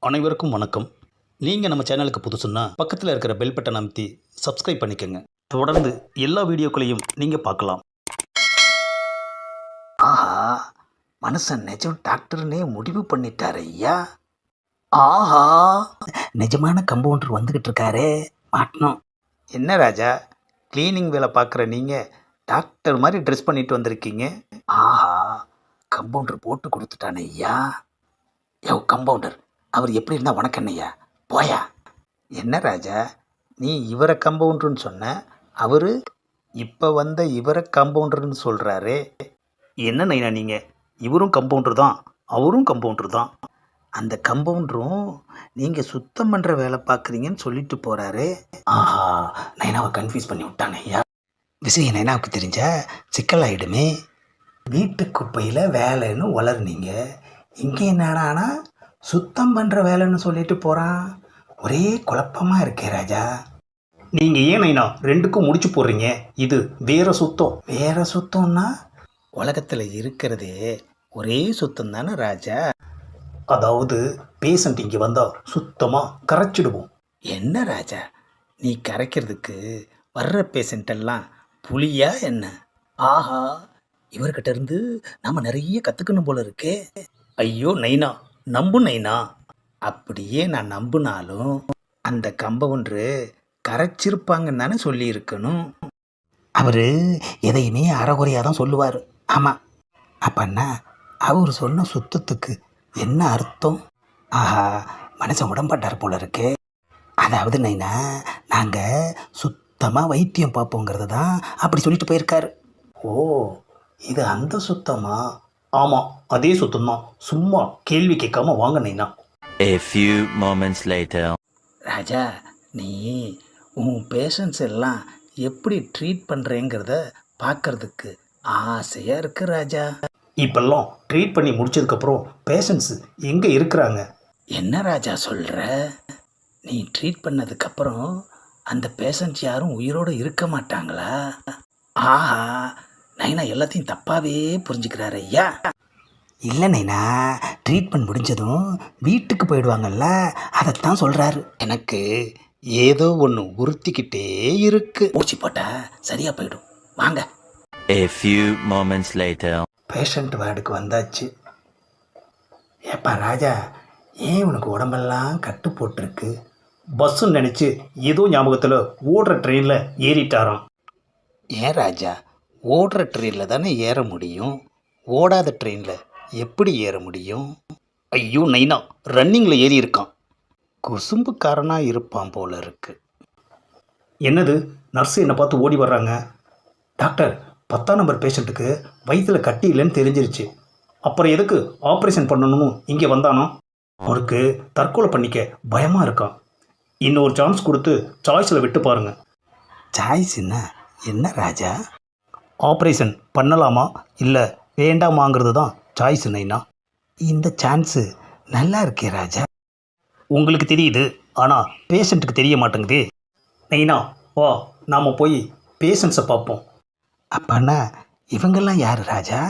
அனைவருக்கும் வணக்கம். நீங்கள் நம்ம சேனலுக்கு புதுசுன்னா பக்கத்தில் இருக்கிற பெல் பட்டன் அமைத்தி சப்ஸ்கிரைப் பண்ணிக்கோங்க. தொடர்ந்து எல்லா வீடியோக்களையும் நீங்கள் பார்க்கலாம். ஆஹா, மனுஷன் நிஜம் டாக்டர்னே முடிவு பண்ணிட்டாரு ஐயா. ஆஹா, நிஜமான கம்பவுண்டர் வந்துக்கிட்டு இருக்காரே, மாட்டணும். என்ன ராஜா, கிளீனிங் வேலை பார்க்குற நீங்கள் டாக்டர் மாதிரி ட்ரெஸ் பண்ணிட்டு வந்திருக்கீங்க. ஆஹா, கம்பவுண்டர் போட்டு கொடுத்துட்டானே ஐயா. யோ கம்பவுண்டர், அவர் எப்படி இருந்தால் உனக்கு என்னய்யா, போயா. என்ன ராஜா, நீ இவரை கம்பவுண்டர்னு சொன்ன, அவர் இப்போ வந்த இவரை கம்பவுண்டர்னு சொல்கிறாரே. என்ன நைனா நீங்கள், இவரும் கம்பவுண்டர் தான், அவரும் கம்பவுண்டர் தான். அந்த கம்பவுண்டரும் நீங்கள் சுத்தம் பண்ணுற வேலை பார்க்குறீங்கன்னு சொல்லிட்டு போகிறாரு. ஆஹா, நைனாவை கன்ஃபியூஸ் பண்ணி விட்டானே ஐயா. விஷயம் நைனாவுக்கு தெரிஞ்சா சிக்கலாயிடுமே. வீட்டு குப்பையில் வேலைன்னு வளர்னீங்க, இங்கே என்னடானா சுத்தம் பண்ணுற வேலைன்னு சொல்லிட்டு போகிறான். ஒரே குழப்பமாக இருக்கே ராஜா. நீங்கள் ஏன் நைனா ரெண்டுக்கும் முடிச்சு போடுறீங்க? இது வேற சுத்தம். வேற சுத்தம்னா உலகத்தில் இருக்கிறதே ஒரே சுத்தம் தானே ராஜா. அதாவது பேஷண்ட் இங்கே வந்தால் சுத்தமாக கரைச்சிடுவோம். என்ன ராஜா, நீ கரைக்கிறதுக்கு வர்ற பேஷண்ட்டெல்லாம் புலியா என்ன? ஆஹா, இவர்கிட்ட இருந்து நம்ம நிறைய கற்றுக்கணும் போல இருக்கே. ஐயோ நைனா, நம்பு நைனா. அப்படியே நான் நம்பினாலும் அந்த கம்பவுண்டரு கரைச்சிருப்பாங்கன்னு தானே சொல்லியிருக்கணும். அவர் எதையுமே அறகுறையாக தான் சொல்லுவார். ஆமாம், அப்பன்னா அவர் சொன்ன சுத்தத்துக்கு என்ன அர்த்தம்? ஆஹா, மனுஷன் உடம்பாட்டார் போல இருக்கே. அதாவது நைனா, நாங்கள் சுத்தமாக வைத்தியம் பார்ப்போங்கிறது தான் அப்படி சொல்லிட்டு போயிருக்காரு. ஓ, இது அந்த சுத்தமா? ஆமாம், அதே சுத்தம்தான். சும்மா கேள்வி கேட்காம வாங்க நைனா. A few moments later. ராஜா, நீ உன் பேஷண்ட்ஸ் எல்லாம் எப்படி ட்ரீட் பண்ணுறேங்கிறத பார்க்கறதுக்கு ஆசையாக இருக்கு ராஜா. இப்பெல்லாம் ட்ரீட் பண்ணி முடிச்சதுக்கப்புறம் பேஷண்ட்ஸு எங்கே இருக்கிறாங்க? என்ன ராஜா சொல்கிற? நீ ட்ரீட் பண்ணதுக்கப்புறம் அந்த பேஷண்ட்ஸ் யாரும் உயிரோடு இருக்க மாட்டாங்களா? ஆஹா, நைனா எல்லாத்தையும் தப்பாகவே புரிஞ்சுக்கிறாரு ஐயா. இல்லை நைனா, ட்ரீட்மெண்ட் முடிஞ்சதும் வீட்டுக்கு போயிடுவாங்கல்ல, அதைத்தான் சொல்கிறாரு. எனக்கு ஏதோ ஒன்று உறுத்திக்கிட்டே இருக்கு. ஊசி போட்டால் சரியாக போயிடும், வாங்க. A few moments later. Patient வார்டுக்கு வந்தாச்சு. ஏப்பா ராஜா, ஏன் உனக்கு உடம்பெல்லாம் கட்டு போட்டிருக்கு? பஸ்ஸுன்னு நினச்சி ஏதோ ஞாபகத்தில் ஓடுற ட்ரெயினில் ஏறிட்டாராம். ஏன் ராஜா, ஓடுற ட்ரெயினில் தானே ஏற முடியும், ஓடாத ட்ரெயினில் எப்படி ஏற முடியும்? ஐயோ நைனா, ரன்னிங்கில் ஏறி இருக்கான். குசும்புக்காரனாக இருப்பான் போல இருக்கு. என்னது, நர்ஸு என்னை பார்த்து ஓடி வர்றாங்க. டாக்டர், 10ஆம் நம்பர் பேஷண்ட்டுக்கு வயிற்றில் கட்டி இல்லைன்னு தெரிஞ்சிருச்சு. அப்புறம் எதுக்கு ஆப்ரேஷன் பண்ணணும்னு இங்கே வந்தானோ? அவருக்கு தற்கொலை பண்ணிக்க பயமாக இருக்கான். இன்னொரு சான்ஸ் கொடுத்து சாய்ஸில் விட்டு பாருங்கள். சாய்ஸ்னா என்ன ராஜா? ஆப்ரேஷன் பண்ணலாமா இல்லை வேண்டாமாங்கிறது தான் சாய்ஸ் நைனா. இந்த சான்ஸு நல்லா இருக்கே ராஜா. உங்களுக்கு தெரியுது, ஆனால் பேஷண்ட்டுக்கு தெரிய மாட்டேங்குதே. நைனா வா, நாம் போய் பேஷண்ட்ஸை பார்ப்போம். அப்பன்னா இவங்கெல்லாம் யார் ராஜா?